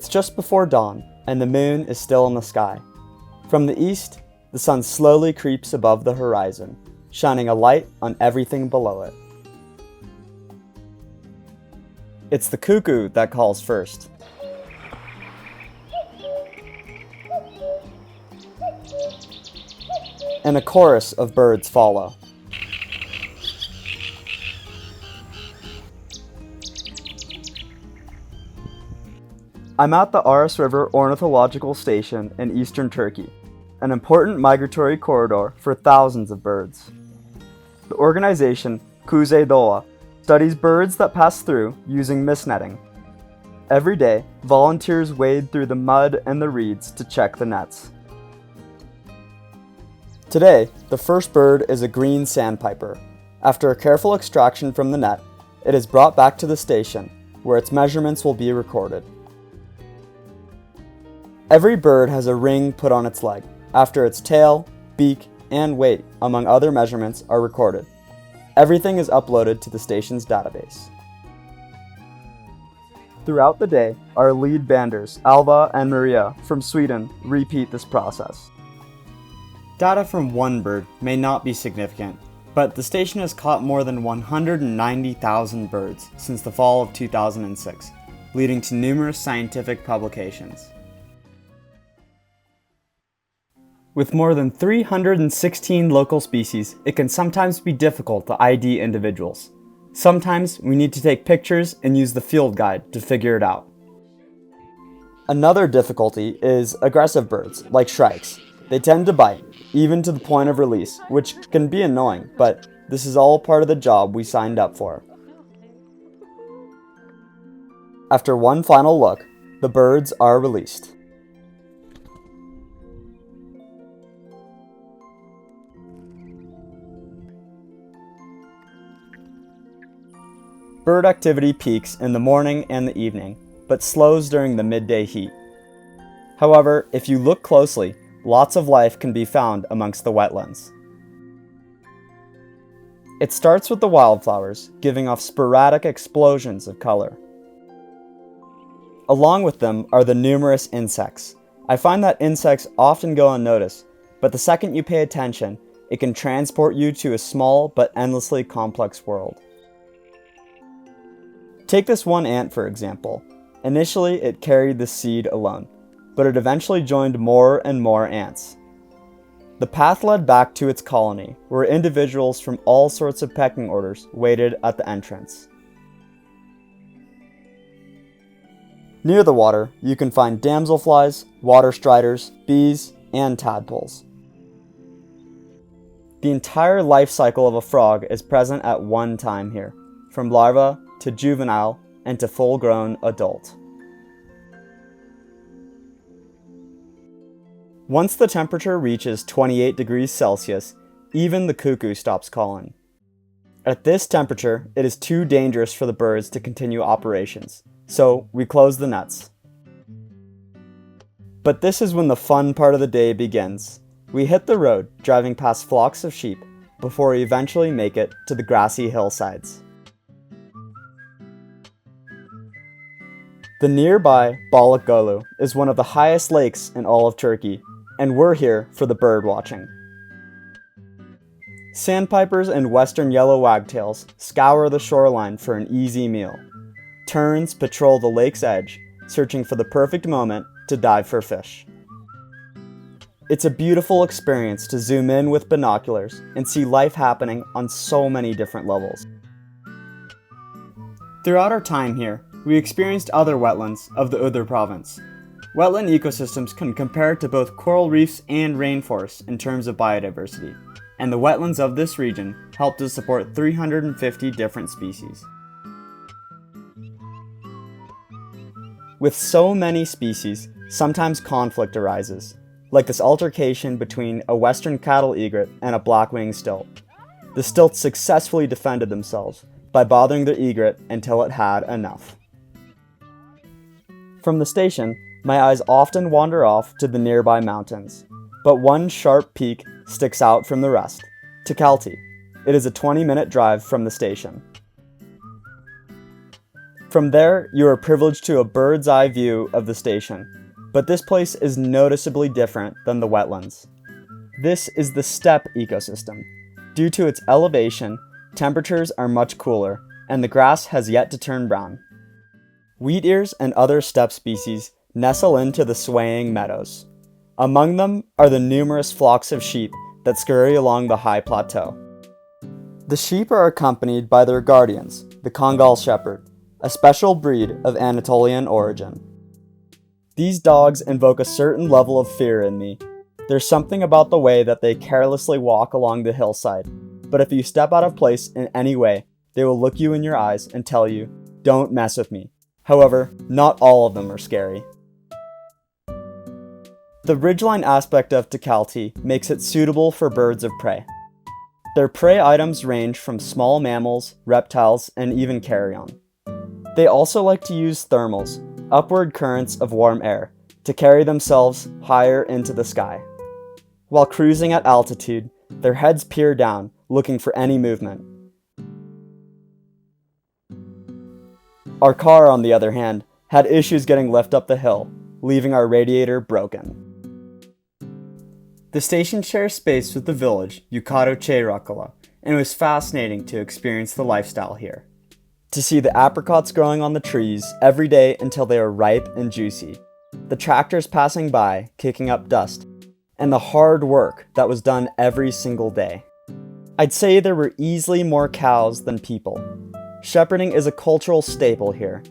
It's just before dawn, and the moon is still in the sky. From the east, the sun slowly creeps above the horizon, shining a light on everything below it. It's the cuckoo that calls first. And a chorus of birds follow. I'm at the Aras River Ornithological Station in eastern Turkey, an important migratory corridor for thousands of birds. The organization KuzeyDoğa studies birds that pass through using mist netting. Every day, volunteers wade through the mud and the reeds to check the nets. Today, the first bird is a green sandpiper. After a careful extraction from the net, it is brought back to the station, where its measurements will be recorded. Every bird has a ring put on its leg, after its tail, beak, and weight, among other measurements, are recorded. Everything is uploaded to the station's database. Throughout the day, our lead banders, Alva and Maria from Sweden, repeat this process. Data from one bird may not be significant, but the station has caught more than 190,000 birds since the fall of 2006, leading to numerous scientific publications. With more than 316 local species, it can sometimes be difficult to ID individuals. Sometimes we need to take pictures and use the field guide to figure it out. Another difficulty is aggressive birds, like shrikes. They tend to bite, even to the point of release, which can be annoying, but this is all part of the job we signed up for. After one final look, the birds are released. Bird activity peaks in the morning and the evening, but slows during the midday heat. However, if you look closely, lots of life can be found amongst the wetlands. It starts with the wildflowers, giving off sporadic explosions of color. Along with them are the numerous insects. I find that insects often go unnoticed, but the second you pay attention, it can transport you to a small but endlessly complex world. Take this one ant for example. Initially it carried the seed alone, but it eventually joined more and more ants. The path led back to its colony, where individuals from all sorts of pecking orders waited at the entrance. Near the water, you can find damselflies, water striders, bees, and tadpoles. The entire life cycle of a frog is present at one time here, from larva to juvenile and to full-grown adult. Once the temperature reaches 28 degrees Celsius, even the cuckoo stops calling. At this temperature, it is too dangerous for the birds to continue operations, so we close the nets. But this is when the fun part of the day begins. We hit the road, driving past flocks of sheep, before we eventually make it to the grassy hillsides. The nearby Balıkgölü is one of the highest lakes in all of Turkey, and we're here for the bird watching. Sandpipers and western yellow wagtails scour the shoreline for an easy meal. Terns patrol the lake's edge, searching for the perfect moment to dive for fish. It's a beautiful experience to zoom in with binoculars and see life happening on so many different levels. Throughout our time here, we experienced other wetlands of the Uygar province. Wetland ecosystems can compare to both coral reefs and rainforests in terms of biodiversity, and the wetlands of this region help to support 350 different species. With so many species, sometimes conflict arises, like this altercation between a western cattle egret and a black-winged stilt. The stilt successfully defended themselves by bothering the egret until it had enough. From the station, my eyes often wander off to the nearby mountains, but one sharp peak sticks out from the rest, Tökelti. It is a 20-minute drive from the station. From there, you are privileged to a bird's eye view of the station, but this place is noticeably different than the wetlands. This is the steppe ecosystem. Due to its elevation, temperatures are much cooler, and the grass has yet to turn brown. Wheat ears and other steppe species nestle into the swaying meadows. Among them are the numerous flocks of sheep that scurry along the high plateau. The sheep are accompanied by their guardians, the Kongal Shepherd, a special breed of Anatolian origin. These dogs invoke a certain level of fear in me. There's something about the way that they carelessly walk along the hillside, but if you step out of place in any way, they will look you in your eyes and tell you, "Don't mess with me." However, not all of them are scary. The ridgeline aspect of Tekalti makes it suitable for birds of prey. Their prey items range from small mammals, reptiles, and even carrion. They also like to use thermals, upward currents of warm air, to carry themselves higher into the sky. While cruising at altitude, their heads peer down, looking for any movement. Our car, on the other hand, had issues getting lift up the hill, leaving our radiator broken. The station shares space with the village Yukado Cheirakala, and it was fascinating to experience the lifestyle here. To see the apricots growing on the trees every day until they are ripe and juicy, the tractors passing by, kicking up dust, and the hard work that was done every single day. I'd say there were easily more cows than people. Shepherding is a cultural staple here.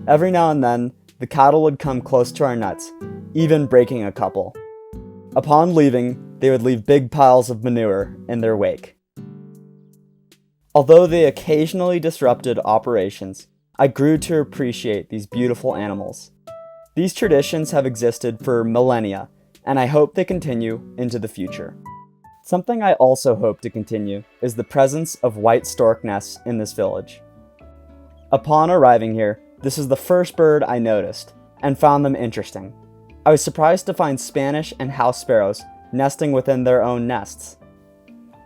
Every now and then, the cattle would come close to our nets, even breaking a couple. Upon leaving, they would leave big piles of manure in their wake. Although they occasionally disrupted operations, I grew to appreciate these beautiful animals. These traditions have existed for millennia, and I hope they continue into the future. Something I also hope to continue is the presence of white stork nests in this village. Upon arriving here, this is the first bird I noticed, and found them interesting. I was surprised to find Spanish and house sparrows nesting within their own nests.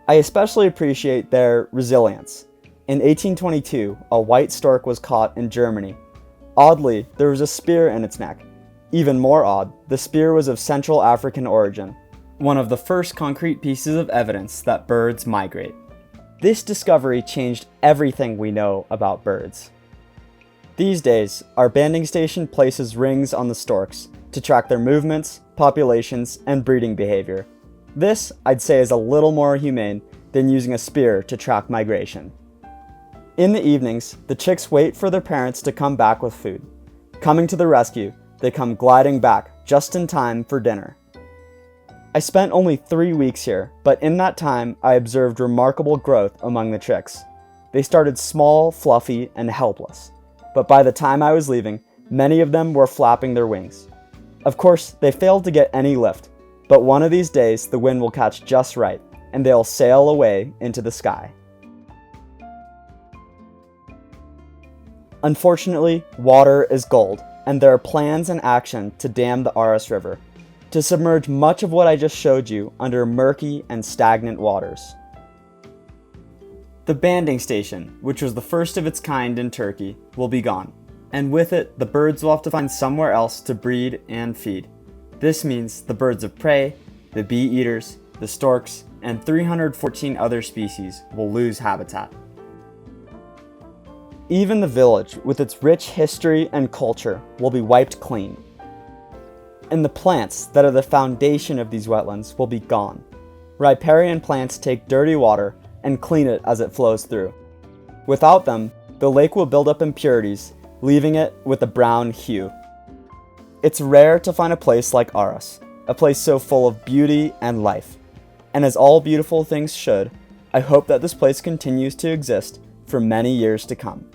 I especially appreciate their resilience. In 1822, a white stork was caught in Germany. Oddly, there was a spear in its neck. Even more odd, the spear was of Central African origin, one of the first concrete pieces of evidence that birds migrate. This discovery changed everything we know about birds. These days, our banding station places rings on the storks to track their movements, populations, and breeding behavior. This, I'd say, is a little more humane than using a spear to track migration. In the evenings, the chicks wait for their parents to come back with food. Coming to the rescue, they come gliding back just in time for dinner. I spent only 3 weeks here, but in that time, I observed remarkable growth among the chicks. They started small, fluffy, and helpless, but by the time I was leaving, many of them were flapping their wings. Of course, they failed to get any lift, but one of these days the wind will catch just right, and they'll sail away into the sky. Unfortunately, water is gold, and there are plans in action to dam the Aras River, to submerge much of what I just showed you under murky and stagnant waters. The banding station, which was the first of its kind in Turkey, will be gone, and with it, the birds will have to find somewhere else to breed and feed. This means the birds of prey, the bee eaters, the storks, and 314 other species will lose habitat. Even the village, with its rich history and culture, will be wiped clean. And the plants that are the foundation of these wetlands will be gone. Riparian plants take dirty water and clean it as it flows through. Without them, the lake will build up impurities, leaving it with a brown hue. It's rare to find a place like Aras, a place so full of beauty and life. And as all beautiful things should, I hope that this place continues to exist for many years to come.